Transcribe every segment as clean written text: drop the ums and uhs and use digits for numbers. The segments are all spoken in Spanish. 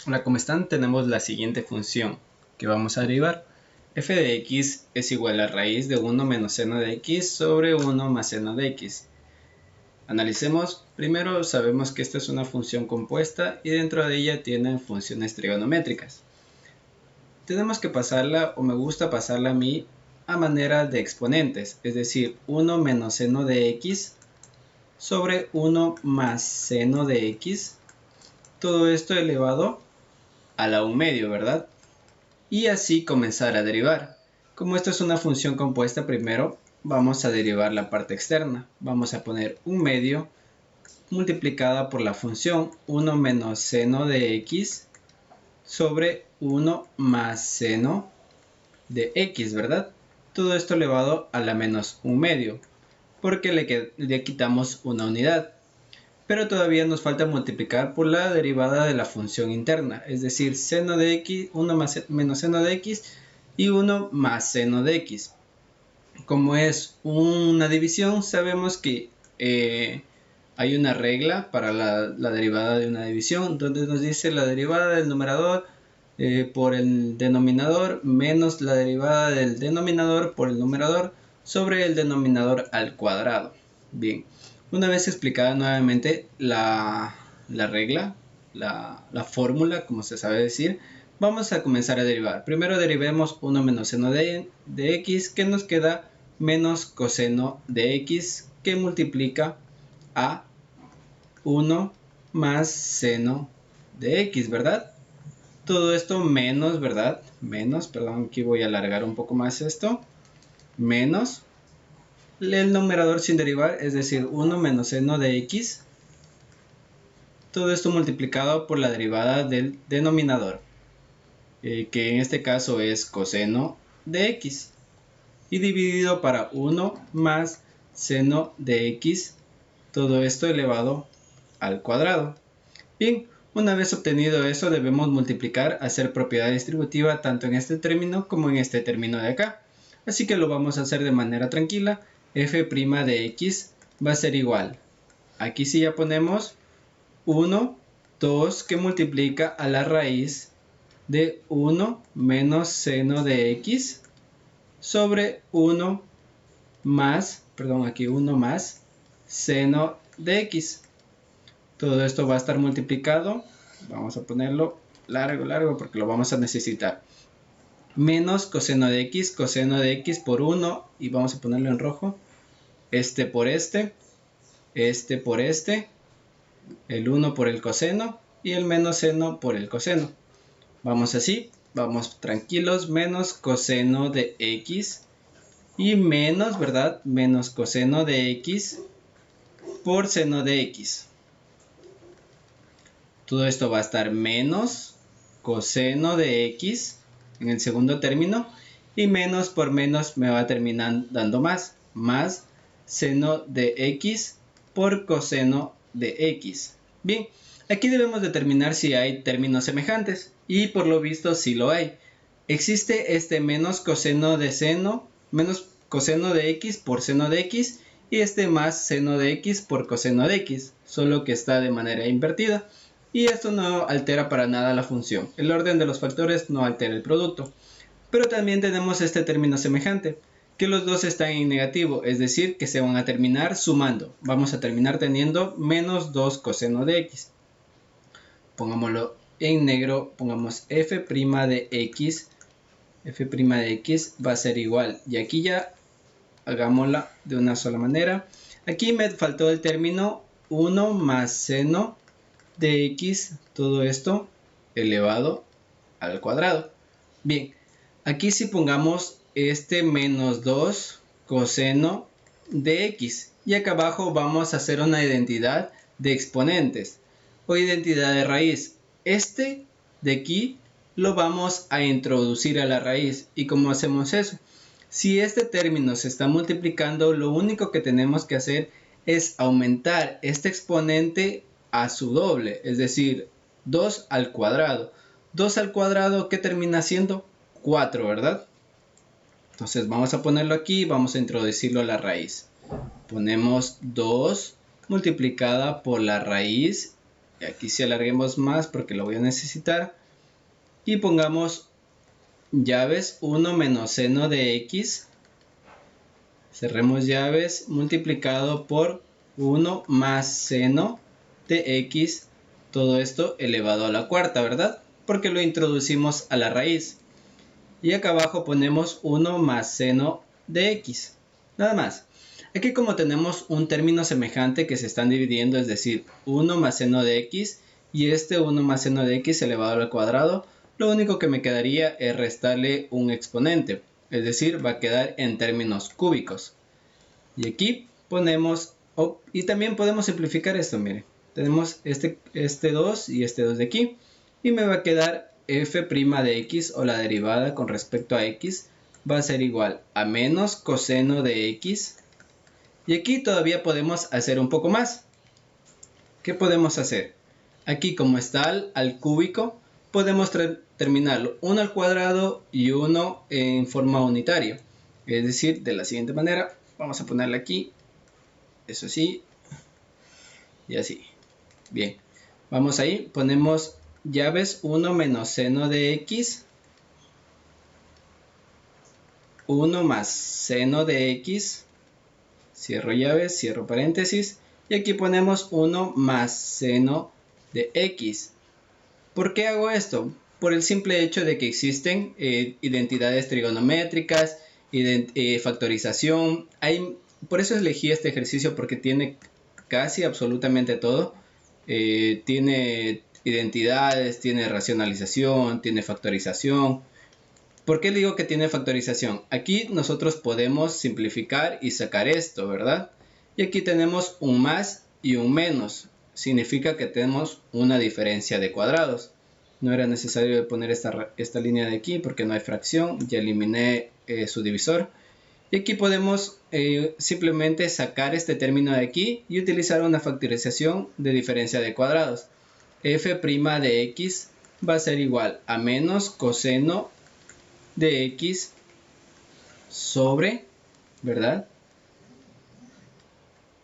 Hola, ¿cómo están? Tenemos la siguiente función que vamos a derivar. F de x es igual a raíz de 1 menos seno de x sobre 1 más seno de x. Analicemos. Primero, sabemos que esta es una función compuesta y dentro de ella tiene funciones trigonométricas. Tenemos que pasarla, o me gusta pasarla a mí, a manera de exponentes, es decir, 1 menos seno de x sobre 1 más seno de x. Todo esto elevado a la 1 medio, ¿verdad? Y así comenzar a derivar. Como esto es una función compuesta, primero vamos a derivar la parte externa. Vamos a poner 1 medio multiplicada por la función 1 menos seno de x sobre 1 más seno de x, ¿verdad? Todo esto elevado a la menos 1 medio, porque le quitamos una unidad. Pero todavía nos falta multiplicar por la derivada de la función interna, es decir, seno de x, 1 más menos seno de x y 1 más seno de x. Como es una división, sabemos que hay una regla para la derivada de una división, donde nos dice la derivada del numerador por el denominador menos la derivada del denominador por el numerador sobre el denominador al cuadrado. Bien. Una vez explicada nuevamente la regla, la fórmula, como se sabe decir, vamos a comenzar a derivar. Primero derivemos 1 menos seno de x, que nos queda menos coseno de x, que multiplica a 1 más seno de x, ¿verdad? Todo esto menos, ¿verdad? Perdón, aquí voy a alargar un poco más esto. Menos el numerador sin derivar, es decir, 1 menos seno de x. Todo esto multiplicado por la derivada del denominador, que en este caso es coseno de x. Y dividido para 1 más seno de x. Todo esto elevado al cuadrado. Bien, una vez obtenido eso, debemos multiplicar, hacer propiedad distributiva tanto en este término como en este término de acá. Así que lo vamos a hacer de manera tranquila. F' de x va a ser igual. Aquí sí ya ponemos 1, 2 que multiplica a la raíz de 1 menos seno de x sobre 1 más, perdón, aquí 1 más seno de x. Todo esto va a estar multiplicado. Vamos a ponerlo largo porque lo vamos a necesitar. Menos coseno de x por 1. Y vamos a ponerlo en rojo. Este por este por este. El 1 por el coseno. Y el menos seno por el coseno. Vamos así. Vamos tranquilos. Menos coseno de x. Y menos, ¿verdad? Menos coseno de x por seno de x. Todo esto va a estar menos coseno de x en el segundo término. Y menos por menos me va a terminar dando más. Más seno de x por coseno de x. Bien, aquí debemos determinar si hay términos semejantes. Y por lo visto sí lo hay. Existe este menos coseno de seno, menos coseno de x por seno de x. Y este más seno de x por coseno de x. Solo que está de manera invertida. Y esto no altera para nada la función. El orden de los factores no altera el producto. Pero también tenemos este término semejante, que los dos están en negativo, es decir, que se van a terminar sumando. Vamos a terminar teniendo menos 2 coseno de x. Pongámoslo en negro, pongamos f' de x. F' de x va a ser igual. Y aquí ya hagámosla de una sola manera. Aquí me faltó el término 1 más seno de x, todo esto elevado al cuadrado. Bien, aquí si pongamos este menos 2 coseno de x. Y acá abajo vamos a hacer una identidad de exponentes o identidad de raíz. Este de aquí lo vamos a introducir a la raíz. ¿Y cómo hacemos eso? Si este término se está multiplicando, lo único que tenemos que hacer es aumentar este exponente a su doble, es decir, 2 al cuadrado. 2 al cuadrado, ¿qué termina siendo? 4, ¿verdad? Entonces vamos a ponerlo aquí, vamos a introducirlo a la raíz. Ponemos 2 multiplicada por la raíz aquí sí alarguemos más porque lo voy a necesitar, y pongamos llaves 1 menos seno de x, cerremos llaves, multiplicado por 1 más seno de x, todo esto elevado a la cuarta, ¿verdad? Porque lo introducimos a la raíz. Y acá abajo ponemos 1 más seno de x, nada más. Aquí como tenemos un término semejante que se están dividiendo, es decir, 1 más seno de x y este 1 más seno de x elevado al cuadrado, lo único que me quedaría es restarle un exponente, es decir, va a quedar en términos cúbicos. Y aquí ponemos, y también podemos simplificar esto, miren, tenemos este 2 y este 2 de aquí, y me va a quedar f' de x, o la derivada con respecto a x, va a ser igual a menos coseno de x. Y aquí todavía podemos hacer un poco más. ¿Qué podemos hacer? Aquí como está al cúbico, podemos terminarlo uno al cuadrado y uno en forma unitaria. Es decir, de la siguiente manera, vamos a ponerle aquí, eso sí, y así. Bien, vamos ahí, ponemos llaves 1 menos seno de x, 1 más seno de x, cierro llaves, cierro paréntesis, y aquí ponemos 1 más seno de x. ¿Por qué hago esto? Por el simple hecho de que existen identidades trigonométricas, factorización. Por eso elegí este ejercicio, porque tiene casi absolutamente todo. Tiene identidades, tiene racionalización, tiene factorización. ¿Por qué le digo que tiene factorización? Aquí nosotros podemos simplificar y sacar esto, ¿verdad? Y aquí tenemos un más y un menos. Significa que tenemos una diferencia de cuadrados. No era necesario poner esta línea de aquí porque no hay fracción. Ya eliminé su divisor. Y aquí podemos simplemente sacar este término de aquí y utilizar una factorización de diferencia de cuadrados. F' de x va a ser igual a menos coseno de x sobre, ¿verdad?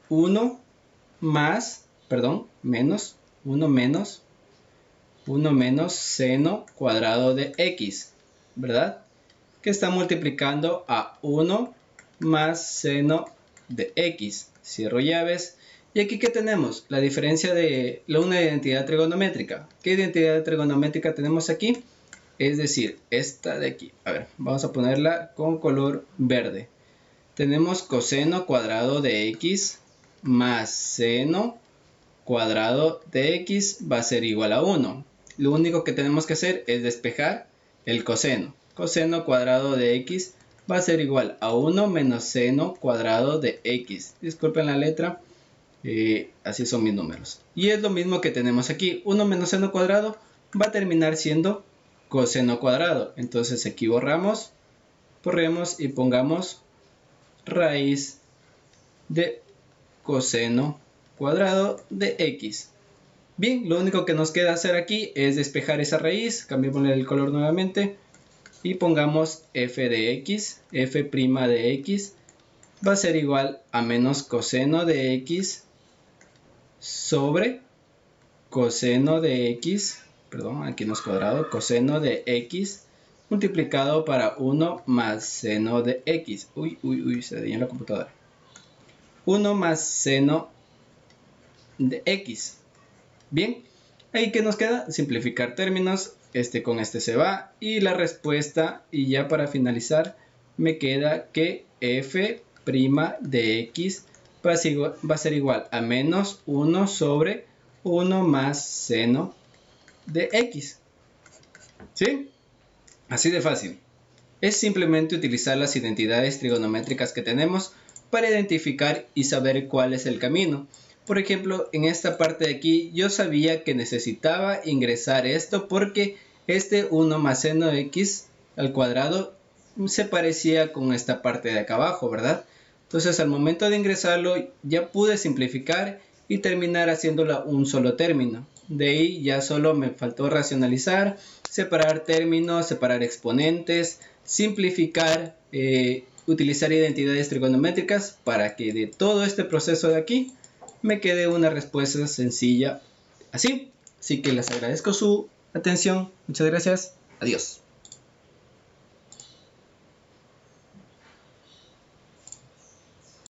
1 menos 1 menos seno cuadrado de x, ¿verdad? Que está multiplicando a 1 más seno de x. Cierro llaves. Y aquí, ¿qué tenemos? La diferencia de una identidad trigonométrica. ¿Qué identidad trigonométrica tenemos aquí? Es decir, esta de aquí. A ver, vamos a ponerla con color verde. Tenemos coseno cuadrado de x más seno cuadrado de x va a ser igual a 1. Lo único que tenemos que hacer es despejar el coseno. Coseno cuadrado de x va a ser igual a 1 menos seno cuadrado de x. Disculpen la letra, así son mis números. Y es lo mismo que tenemos aquí. 1 menos seno cuadrado va a terminar siendo coseno cuadrado. Entonces aquí borramos y pongamos raíz de coseno cuadrado de x. Bien, lo único que nos queda hacer aquí es despejar esa raíz. Cambiémosle el color nuevamente y pongamos f de x. F' de x va a ser igual a menos coseno de x sobre coseno de x, perdón, aquí no es cuadrado, coseno de x multiplicado para 1 más seno de x. Uy, se dañó la computadora. 1 más seno de x. Bien, ahí que nos queda simplificar términos, con este se va, y la respuesta, y ya para finalizar, me queda que f' de x va a ser igual a menos 1 sobre 1 más seno de x. ¿Sí? Así de fácil. Es simplemente utilizar las identidades trigonométricas que tenemos para identificar y saber cuál es el camino. Por ejemplo, en esta parte de aquí yo sabía que necesitaba ingresar esto porque este 1 más seno de x al cuadrado se parecía con esta parte de acá abajo, ¿verdad? Entonces al momento de ingresarlo ya pude simplificar y terminar haciéndola un solo término. De ahí ya solo me faltó racionalizar, separar términos, separar exponentes, simplificar, utilizar identidades trigonométricas para que de todo este proceso de aquí me quede una respuesta sencilla así. Así que les agradezco su atención. Muchas gracias. Adiós.